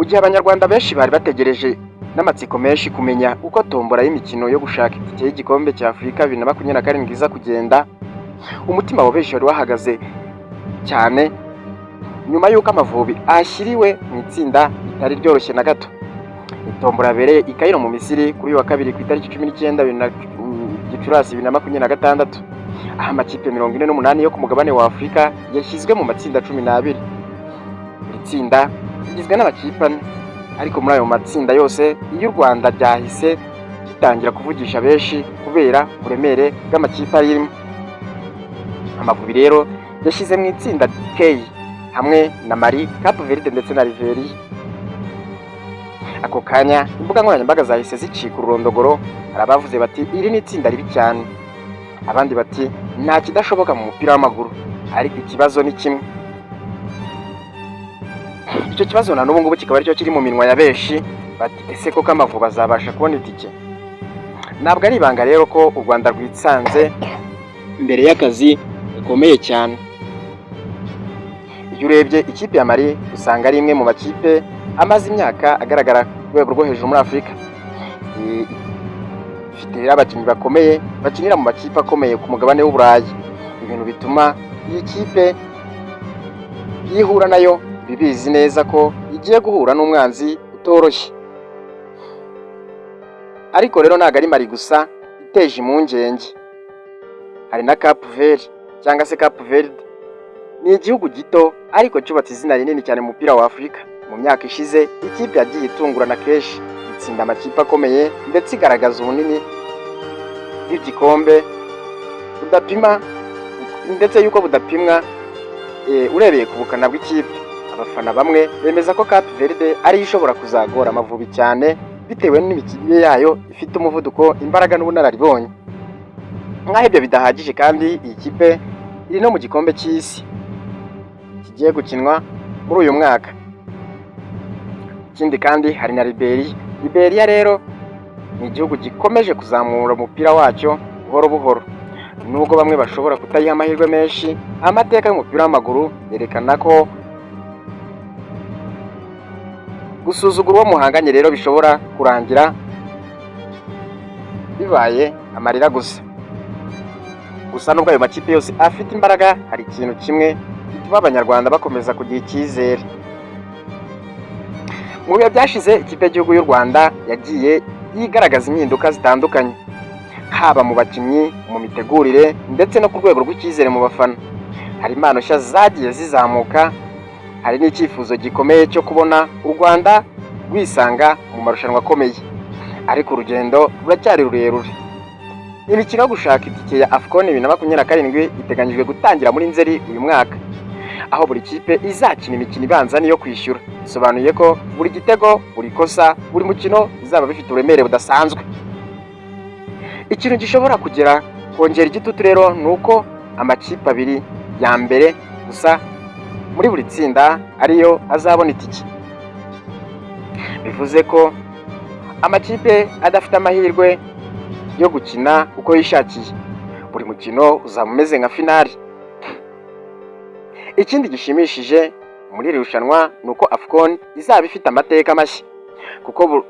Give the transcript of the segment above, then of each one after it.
mu gihe abanyarwanda benshi bari bategereje n'amatsiko menshi kumenya uko tombora y'imikino yo gushaka itike y'igikombe cya Afurika 2027 iza kugenda, umutima wa benshi wari wahagaze cyane nyuma y'uko Amavubi ashyiriwe mu itsinda ritari ryoroshye na gato. Itombora yabereye i Cairo mu Misiri kuri uyu wa kabiri ku itariki 19 Gicurasi 2026, aho amakipe 48 yo ku mugabane wa Afurika yashyizwe mu matsinda 12. Iri tsinda rigizwe n'amakipe 4, ariko muri ayo matsinda yose iyo u Rwanda ryahise ritangira kuvugisha benshi kubera uburemere bw'amakipe arimo. Amavubi rero yashyize mu itsinda K hamwe na Mali, Cape Verde ndetse na Liberia. Ako kanya imbuga nkoranyambaga zahise zicika ururondogoro, hari abavuze bati iri ni itsinda ribi cyane, abandi bati nta kidashoboka mu mupira w'amaguru, ariko ikibazo ni kimwe. Icyo kibazo na n'ubu ngubu kikaba aricyo kiri mu minwa ya benshi, bati ese koko Amavubi azabasha kubona itike? Ntabwo ari ibanga rero ko u Rwanda rwitsanze imbere y'akazi gakomeye cyane. Iyo urebye ikipe ya Mali usanga ari imwe mu makipe amaze imyaka agaragara ku rwego rwo hejuru muri Afurika. Ifite abakinnyi bakomeye bakinira mu makipe akomeye ku mugabane w'Uburayi, ibintu bituma iyi kipe yihura nayo bibizi neza ko igiye guhura n'umwanzi utoroshye. Ariko rero ntabwo ari Mali gusa iteje impungenge, hari na Cape Verde cyangwa se Cape Verde. Ni igihugu gito ariko cyubatse izina rinini cyane mu mupira wa Afurika. Mu myaka ishize ikipe yagiye itungurana kenshi, itsinda amakipe akomeye ndetse igaragaza ubunini bw'igikombe budapima, ndetse yuko budapimwa urebeye ku bukana bw'ikipe. Abafana bamwe bemeza ko Cape Verde ari ishobora kuzagora Amavubi cyane bitewe n'imikinire yayo ifite umuvuduko, imbaraga n'ubunararibonye. Nk'aho ibyo bidahagije kandi iyi kipe iri no mu gikombe cy'isi kigiye gukinwa muri uyu mwaka. Ikindi kandi hari na Liberia. Liberia rero ni igihugu gikomeje kuzamura umupira wacyo buhoro buhoro, nubwo bamwe bashobora kutayiha amahirwe menshi. Amateka y'umupira w'amaguru yerekana ko gusuzugura uwo muhanganye rero bishobora kurangira bibaye amarira gusa. Nubwo ayo makipe yose afite imbaraga, hari ikintu kimwe gituma abanyarwanda bakomeza kugira icyizere. Mu bihe byashize ikipe y'igihugu y'u Rwanda yagiye yigaragaza impinduka zitandukanye, haba mu bakinnyi, mu mitegurire ndetse no ku rwego rw'icyizere mu bafana. Hari impano nshya zagiye zizamuka, hari n'icyifuzo gikomeye cyo kubona u Rwanda rwisanga mu marushanwa akomeye, ariko urugendo ruracyari rurerure. Imikino yo gushaka itike ya AFCON 2027 iteganyijwe gutangira muri Nzeri uyu mwaka, aho buri kipe izakina imikino ibanza niyo kwishyura. Bisobanuye ko buri gitego, buri kosa, buri mukino bizaba bifite uburemere budasanzwe. Ikintu gishobora kongera igitutu rero ni uko amakipe abiri ya mbere gusa muri buri tsinda ariyo azabona itike. Bivuze ko amakipe adafite amahirwe yo gukina uko yishakiye, buri mukino uzaba umeze nka finali. Ikindi gishimishije muri iri rushanwa ni uko AFCON izaba ifite amateka mashya, kuko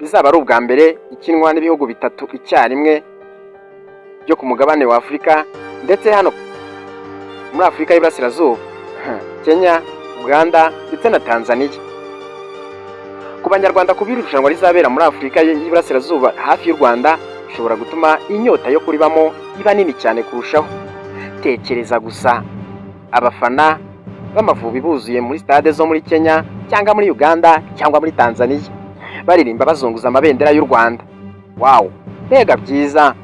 bizaba ari ubwa mbere ikinwa n'ibihugu bitatu icyarimwe byo ku mugabane wa Afurika, ndetse hano muri Afurika y'Iburasirazuba, Kenya, Uganda ndetse na Tanzania. Ku banyarwanda kuba iri rushanwa rizabera muri Afurika y'Iburasirazuba hafi y'u Rwanda bishobora gutuma inyota yo kuribamo iba nini cyane kurushaho. Tekereza gusa abafana b'Amavubi buzuye muri stade zo muri Kenya cyangwa muri Uganda cyangwa muri Tanzania baririmba bazunguza amabendera y'u Rwanda. Wow, mbega byiza!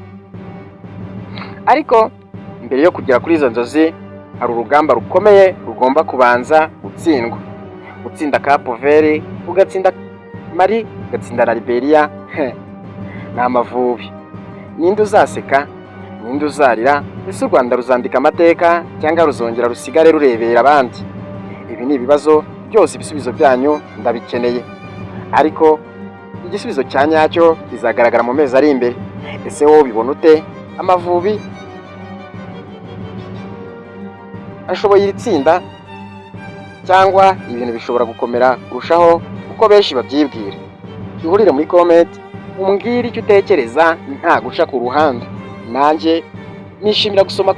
Ariko mbere yo kugera kuri izo nzozi hari urugamba rukomeye rugomba kubanza gutsindwa. Gutsinda Cape Verde, ugatsinda Mali, ugatsinda na Liberia, ni Amavubi. Ninde uzaseka, ninde uzarira? Ese u Rwanda ruzandika amateka cyangwa ruzongera rusigare rurebera abandi? Ibi ni ibibazo byose, ibisubizo byanyu ndabikeneye, ariko igisubizo cya nyacyo kizagaragara mu mezi ari imbere. Ese wowe ubibona ute? Amavubi ashoboye iri tsinda cyangwa ibintu bishobora gukomera kurushaho uko benshi babyibwira. Ihurire muri comment umbwire icyo utekereza nta guca ku ruhande. Nanjye nishimira gusoma